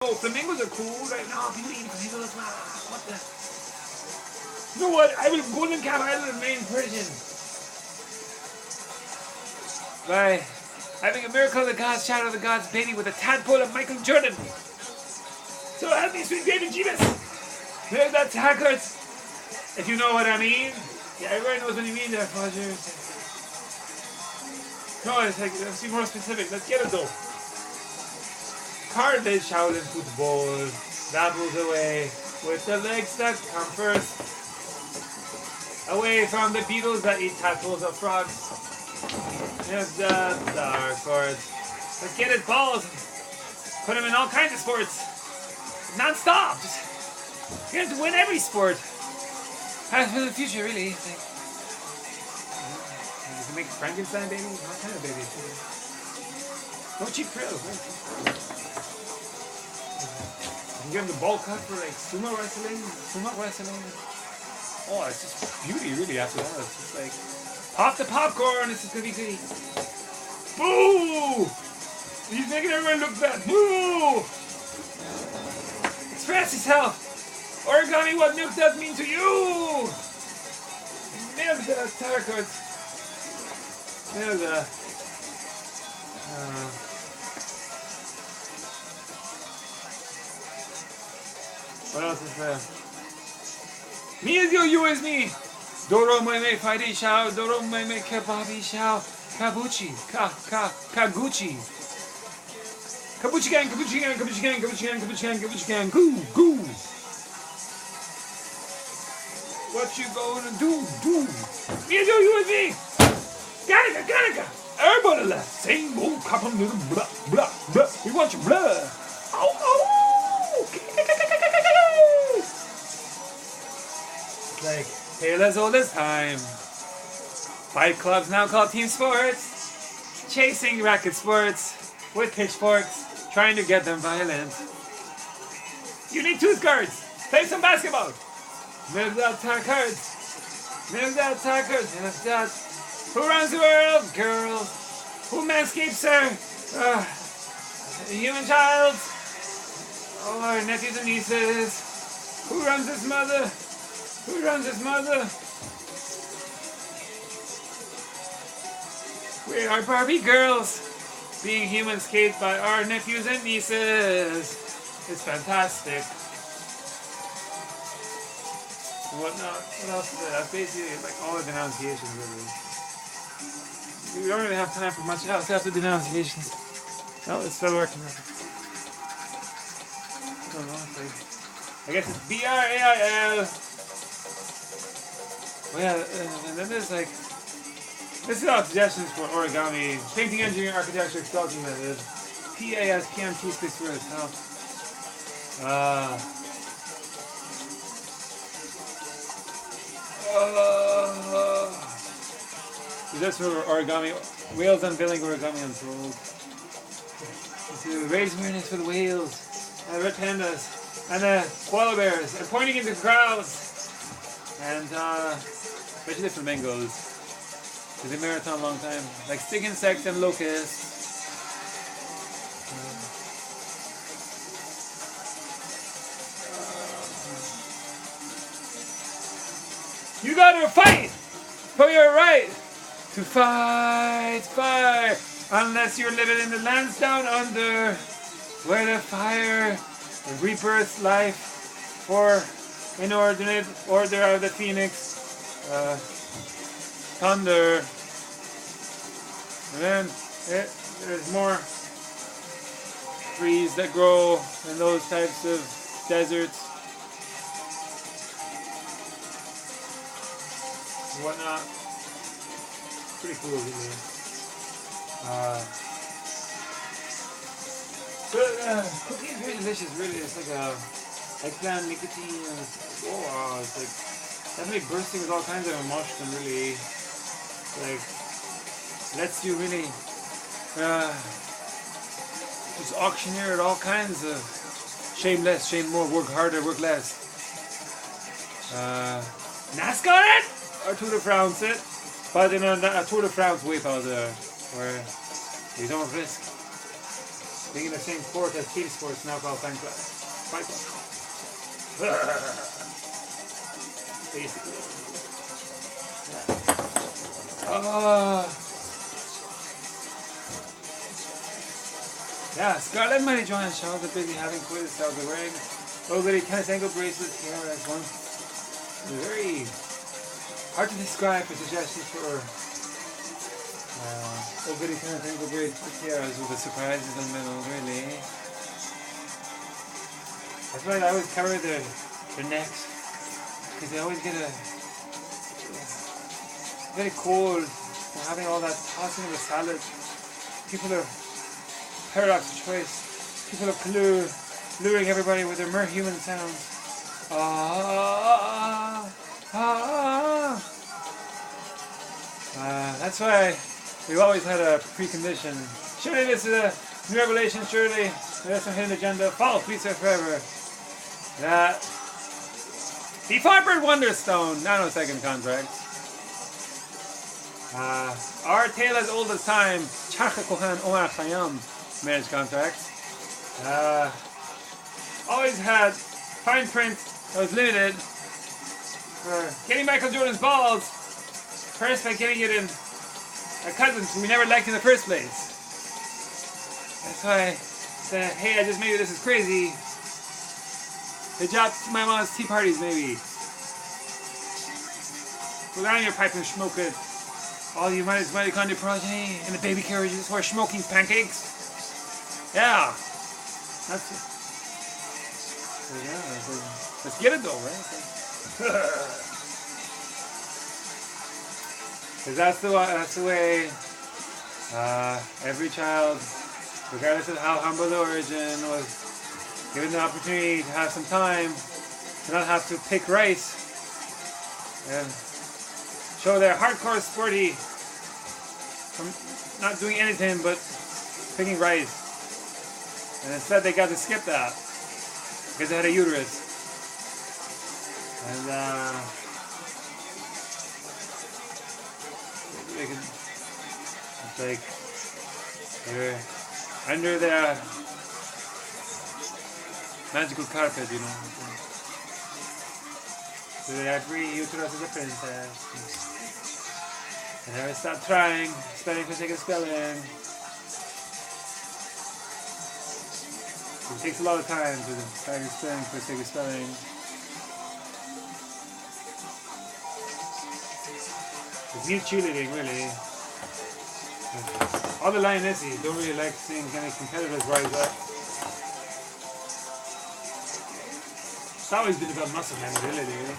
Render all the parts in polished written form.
Oh, flamingos are cool right now. People eat flamingos. What the? You know what? I will Golden Cap Island remain Persian by having a miracle of the gods, shadow of the gods, baby with a tadpole of Michael Jordan. So help me, sweet baby Jesus. There's that hackers. If you know what I mean. Yeah, everybody knows what you mean there, Fajer. No, it's like, let's be more specific. Let's get it though. Cartilage Shaolin football dabbles away with the legs that come first. Away from the beetles that eat tadpoles of frogs. Yes, that's our chords. Let's get it, balls. Put them in all kinds of sports. Non-stop. Just, you have to win every sport. As for the future, really. Like, you can make Frankenstein baby? What kind of baby? No cheap thrills. Right? You can give them the ball cut for like sumo wrestling. Oh, it's just beauty really after that. It's just like, pop the popcorn, it's just gonna be goody. Boo! He's making everyone look bad. Boo! Express yourself! Origami, what milk does mean to you? Milk the target. Milk the... what else is there? Me is you is me. Doro mai me Friday shao, Doro mai me kebabi shao, kabuchi, kaguchi. Kabuchi gang, goo. What you gonna do? Me is you is me. Gattaca. Everybody left. Same old couple of blah. We want your blood. Oh. Like tale as old as time. Fight clubs now called team sports. Chasing racket sports with pitchforks, trying to get them violent. You need tooth guards. Play some basketball. Move that cards. Who runs the world? Girls. Who manscapes her? Human child. All our nephews and nieces. Who runs his mother? We are Barbie girls, being human-scaped by our nephews and nieces. It's fantastic. And whatnot. What else is there? That's basically like all the denunciations, really. We don't really have time for much else after denunciations. No, it's still working. I don't know. It's like, I guess it's BRAIL. Oh yeah, and then there's like, this is all suggestions for origami, painting, engineering, architecture, sculpting method, PAS, PMT sticks for itself. That's for origami, whales unveiling origami untold. To raise awareness for the whales, and the red pandas, and the koala bears, and pointing into crowds, and especially the flamingos. It's a marathon long time. Like stick insects and locusts. You gotta fight for your right to fight. Unless you're living in the lands down under, where the fire rebirths life for inordinate order of the phoenix. Thunder. And then there's more trees that grow in those types of deserts. Whatnot. Pretty cool, really. Cookie is really delicious, really. It's like a eggplant, nicotine, and it's like definitely bursting with all kinds of emotion, really. Like, lets you really just auctioneer at all kinds of shame less, shame more, work harder, work less. NASCAR it? Or Tour de France it? But in a Tour de France way out there, where you don't risk being in the same sport as team sports, now called fight club. Basically. Yeah, Scarlett and Mary Joanne Shaw are busy having quiz styles. They're wearing little tennis ankle bracelets here as one. They're very hard to describe for suggestions for little tennis ankle bracelets here with the surprises in the middle, really. That's why I always cover their necks, because they always get very cold from having all that tossing of the salad. People are paradox of choice. People are luring everybody with their mere human sounds. That's why we've always had a precondition. Surely this is a new revelation. Surely there's some hidden agenda. False, we say forever. That the Firebird Wonderstone nanosecond contract. Our tale as old as time. Charcha Kohan Omar Khayyam marriage contract. Always had fine print that was limited for getting Michael Jordan's balls. First by getting it in our cousins who we never liked in the first place. That's why I said, hey, I just maybe this is crazy. Good job to my mom's tea parties, maybe. Go down your pipe and smoke it. All you mitochondrial progeny in the baby carriages who are smoking pancakes. Yeah. That's it. So yeah, let's get it though, right? Because that's the way every child, regardless of how humble the origin, was given the opportunity to have some time, to not have to pick rice and show their hardcore sporty from not doing anything but picking rice. And instead they got to skip that because they had a uterus. And it's like they're under the magical carpet, you know. So every uterus is a princess. And never stop trying, spelling for sake of spelling. It takes a lot of time to try to spelling for sake of spelling. It's new cheerleading, really. All the lionesses don't really like seeing any competitors rise up. It's always been about muscle memory, really.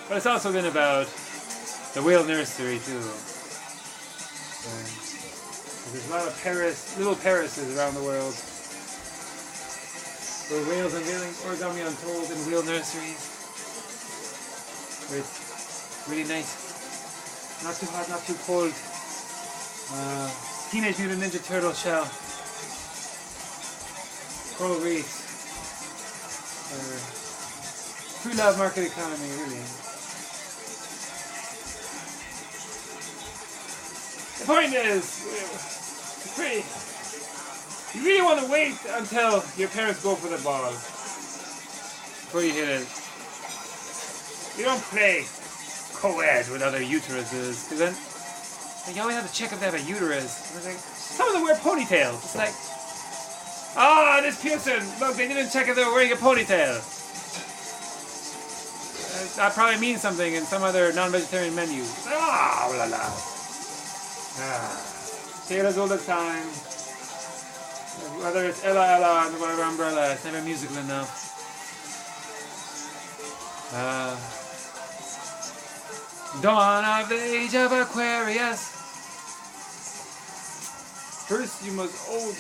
But it's also been about the whale nursery too. There's a lot of little Parises around the world. Where whales unveiling origami untold in whale nurseries. Where it's really nice. Not too hot, not too cold. Teenage Mutant Ninja Turtle shell. Coral reefs. True love market economy, really. The point is, it's pretty. You really want to wait until your parents go for the ball before you hit it. You don't play co-ed with other uteruses, because then you always have to check if they have a uterus. And it's like, some of them wear ponytails. It's like, this person, look, they didn't check if they were wearing a ponytail. That probably means something in some other non-vegetarian menu. La la. Taylor's all the time. Whether it's Ella and whatever umbrella, it's never musical enough. Dawn of the age of Aquarius. First, you must own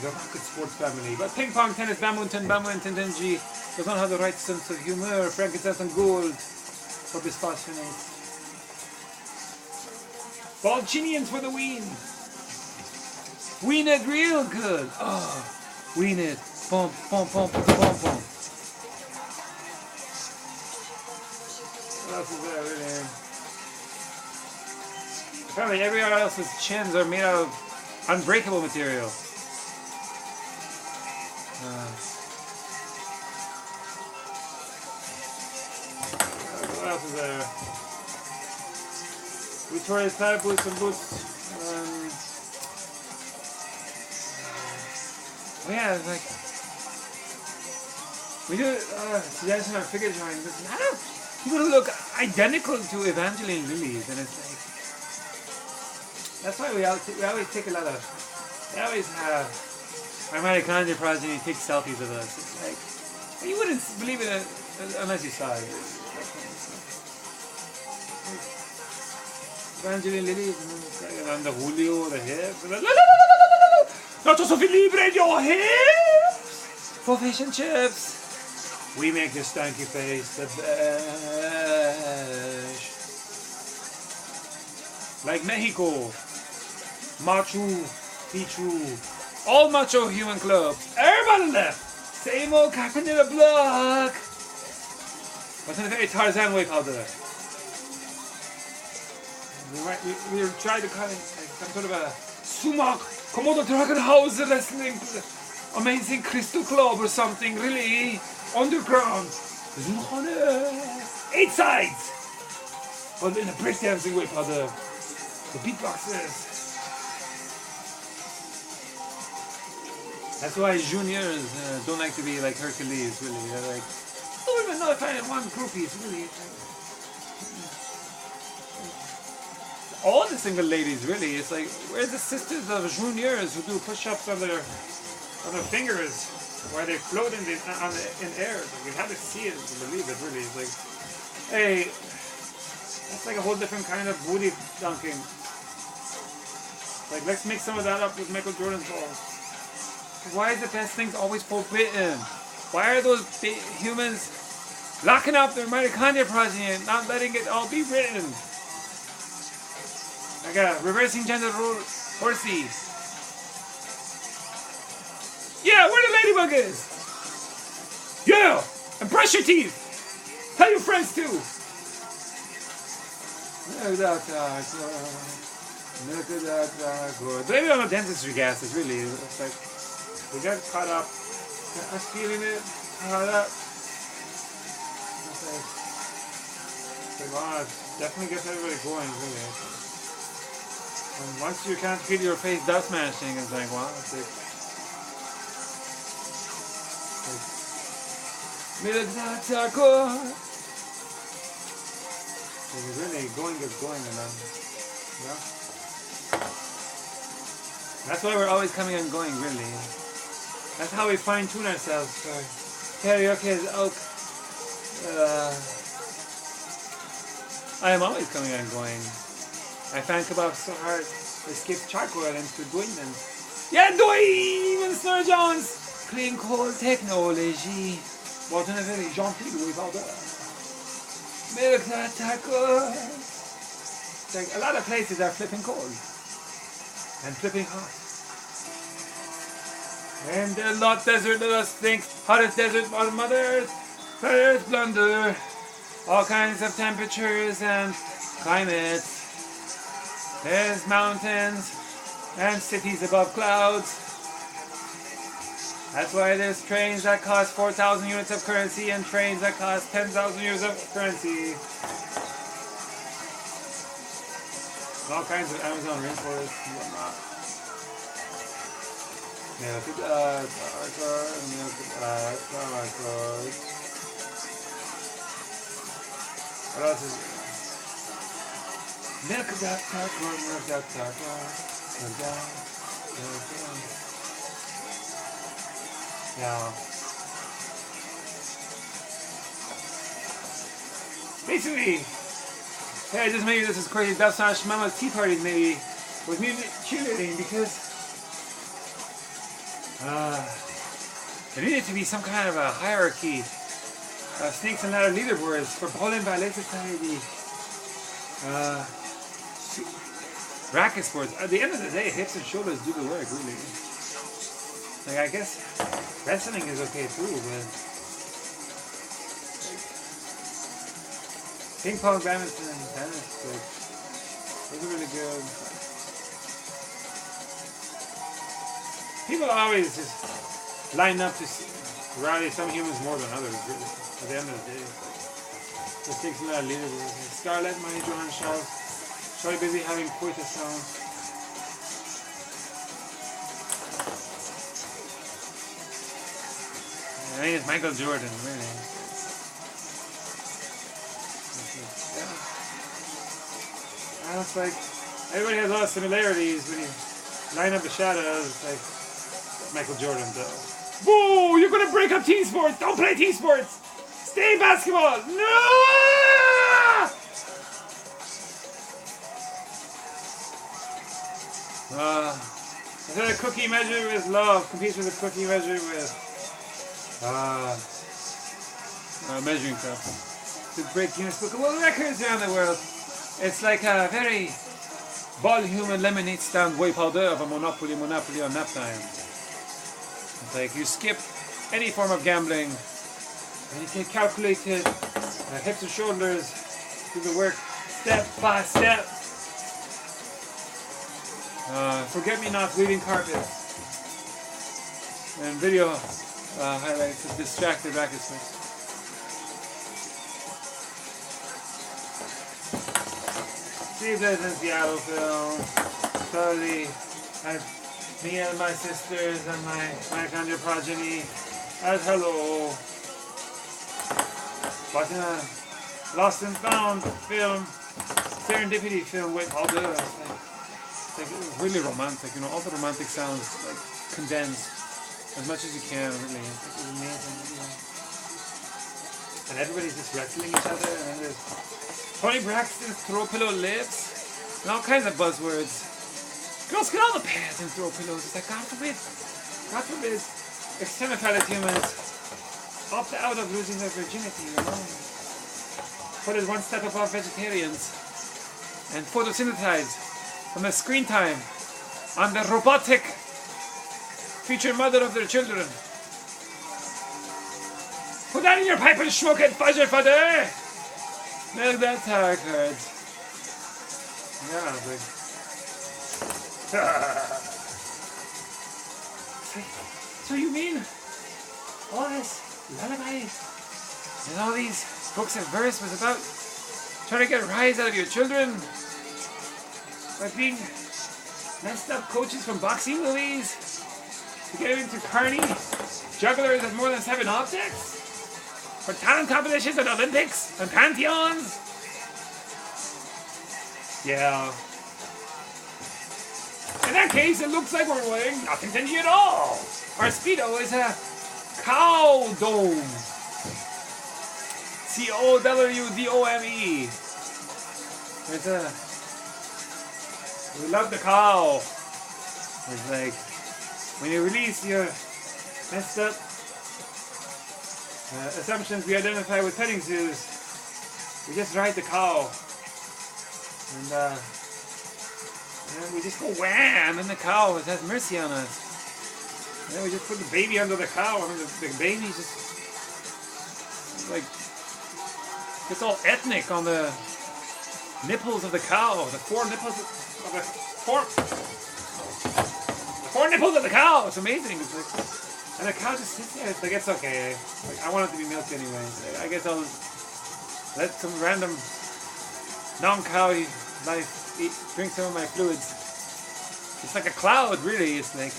the rocket sports family. But ping pong, tennis, badminton, tendenji does not have the right sense of humor, frankincense and gold for bisphosphonates. Balchinians for the ween. Ween it real good. Ween it. Bump, bump, bump, bump, bump. What else is Apparently everyone else's chins are made out of unbreakable material. What else is there? Victoria's flat boots and boots. Oh yeah, it's like we do suggestion on figure drawing. There's a lot of people who look identical to Evangeline lilies, and it's like that's why we always take a lot of. We always have our mitochondria progeny take selfies of us. It's like you wouldn't believe it unless you saw it. Evangeline lilies, and the Julio, the hips. Not to libre your hips for fish and chips. We make this stanky face the best. Like Mexico, Machu Picchu, all macho human clubs. Everybody left. Same old carpenter block. What's in a very Tarzan way called it? We tried to cut it like some sort of a sumac. Komodo Dragon House wrestling, amazing crystal club or something, really underground. 8 sides, but in a breakdancing way for the beatboxers. That's why juniors don't like to be like Hercules. Really, they're like, I don't even know if I want groupies. Really. All the single ladies, really. It's like, where's the sisters of juniors who do push-ups on their fingers, where they float in air? Like, you have to see it to believe it, really. It's like, hey, that's like a whole different kind of booty dunking. Like, let's mix some of that up with Michael Jordan's balls. Why is the best things always forbidden? Why are those humans locking up their mitochondria progeny and not letting it all be written? Like a reversing gender rule horsey. Yeah, where the ladybug is? Yeah! And brush your teeth! Tell your friends too! Blame it on the dentistry gases, really. It's like, we got caught up. I was feeling it, caught up. It's like, wow, it definitely gets everybody going, really. And once you can't feel your face dust mashing, it's like, wow, it's like, really going is going, and then, yeah. That's why we're always coming and going, really. That's how we fine-tune ourselves for karaoke's oak. I am always coming and going. I find kebab so hard, I skip charcoal into doing them. Yeah, doing Sir Jones! Clean coal technology. What in a very gentil way about that. Milk that taco. Like, a lot of places are flipping cold. And flipping hot. And the lot desert let us think, hottest desert on Mother Earth, Earth blunder, all kinds of temperatures and climates. There's mountains and cities above clouds. That's why there's trains that cost 4,000 units of currency and trains that cost 10,000 units of currency. All kinds of Amazon rainforests and whatnot. Milk it up, milk it up, what else is it? Milk it up, milk it up, yeah. Basically, hey, just maybe this is crazy. That's not Mama's tea parties, maybe with me cheerleading, because there needed to be some kind of a hierarchy of snakes and ladder leaderboards for bowling ballet society, racket sports. At the end of the day, hips and shoulders do the work, really. Like, I guess wrestling is okay too, but ping pong, badminton, tennis, like, Those are really good. People always just line up to rally some humans more than others, really. At the end of the day. It takes a lot of leaderboard. Scarlett, Money, Johan, Charles. Charlie busy having quite a song. I think it's Michael Jordan, really. Yeah. It's like, everybody has a lot of similarities when you line up the shadows. It's like Michael Jordan does. Whoa, you're going to break up team sports. Don't play team sports. Stay in basketball. No! I said a cookie measure with love competes with a cookie measure with measuring cup to break Guinness Book of World Records around the world. It's like a very bald human lemonade stand boy powder of a monopoly on nap time. It's like you skip any form of gambling and you take calculated hips and shoulders to the work step by step. Forget-me-nots weaving carpets and video highlights of distracted racket swings. Sleepless in Seattle film. Totally. Me and my sisters and my mitochondrial progeny as hello. Watching a Lost and Found film, serendipity film with all the it was really romantic, you know, all the romantic sounds like condensed as much as you can, really. It was amazing, you know. And everybody's just wrestling each other, and there's Tony Braxton's throw pillow lips, and all kinds of buzzwords. Girls get all the pads and throw pillows. It's like, God forbid, external humans opt out of losing their virginity, you know. Put it one step above vegetarians and photosynthesize from the screen time on the robotic future mother of their children. Put that in your pipe and smoke it, fajer fader. Milk that tarot cards. Yeah, like. So you mean all this lullabies and all these books of verse was about trying to get a rise out of your children? By being messed up coaches from boxing movies to get into carny jugglers with more than 7 objects for talent competitions at Olympics and pantheons. Yeah. In that case, it looks like we're wearing nothing to you at all. Our Speedo is a cow dome. COWDOME. It's a. We love the cow. It's like when you release your messed up assumptions we identify with petting zoos, we just ride the cow. And we just go wham in the cow. It has mercy on us. And then we just put the baby under the cow. I mean, the baby just like gets all ethnic on the nipples of the cow. The 4 nipples of the 4 nipples of the cow. It's amazing. It's like, and the cow just sits there. It's like, it's okay. Like, I want it to be milked anyway. I guess I'll let some random non-cow life drink some of my fluids. It's like a cloud, really. It's like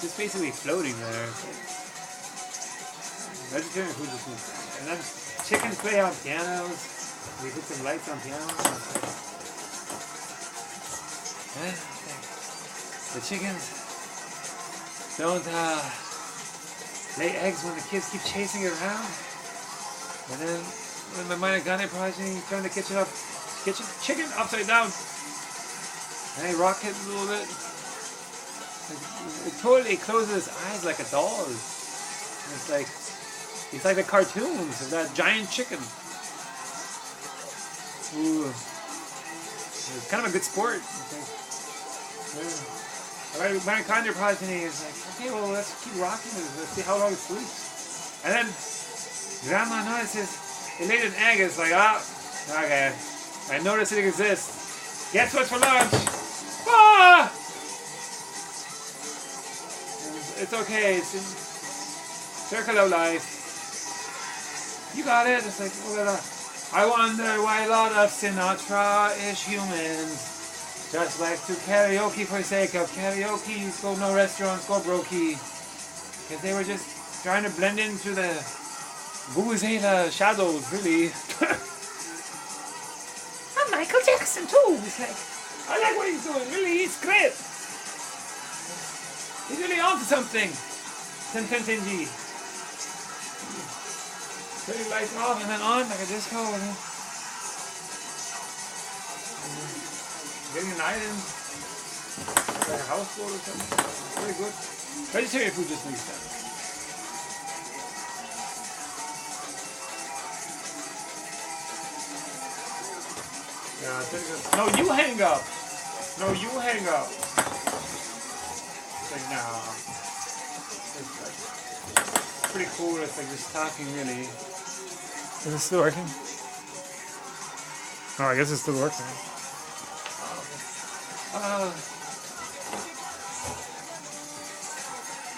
just basically floating there. It's like, vegetarian food is good. And then chickens play on pianos. We put some lights on pianos. The chickens don't lay eggs when the kids keep chasing it around. And then when my mitochondrial progeny turn the chicken upside down. And they rock it a little bit. It totally closes its eyes like a doll. It's like the cartoons of that giant chicken. Ooh. It's kind of a good sport. Alright, mitochondrial progeny is like, okay, well, let's keep rocking this. Let's see how long it sleeps. And then grandma notices it laid an egg. It's like, okay, I notice it exists. Guess what's for lunch? Ah! It's okay. It's in circle of life. You got it. It's like, I wonder why a lot of Sinatra-ish humans just like to karaoke for the sake of karaoke, go no restaurants, go brokey. Because they were just trying to blend into the Vuvuzela shadows, really. I'm Michael Jackson too. It's like, I like what he's doing, really, he's great. He's really onto something. Contingency. Turn the lights off and then on like a disco. And then getting an item. Like a houseboat or something. Very good. Vegetarian food just makes sense. Yeah, no, you hang up. No, you hang up. It's like, nah. It's like, pretty cool. It's like just talking, really. Is it still working? Oh, I guess it's still working.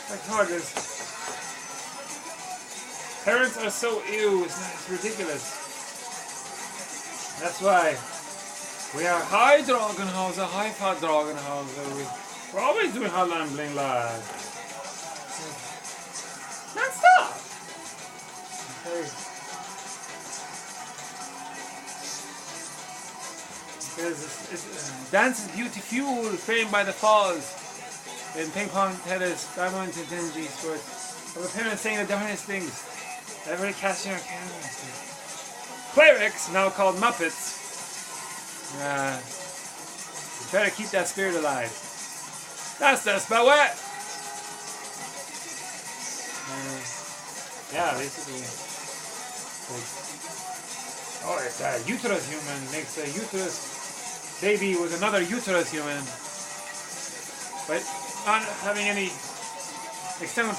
Like targets. Parents are so ew. It's ridiculous. That's why. We are high Dragonhauser, high fat Dragonhauser. We're always doing Hotline Bling Live. Non-stop! Okay. Dance is beautiful, framed by the falls. In ping pong, tennis, diamond, and dingy sports. Of a parent saying the darnest things. Everybody catching our cameras. Clerics, now called Muppets. Try to keep that spirit alive. That's the spell wet. Yeah, basically. Oh, it's a uterus human makes a uterus baby with another uterus human, but not having any external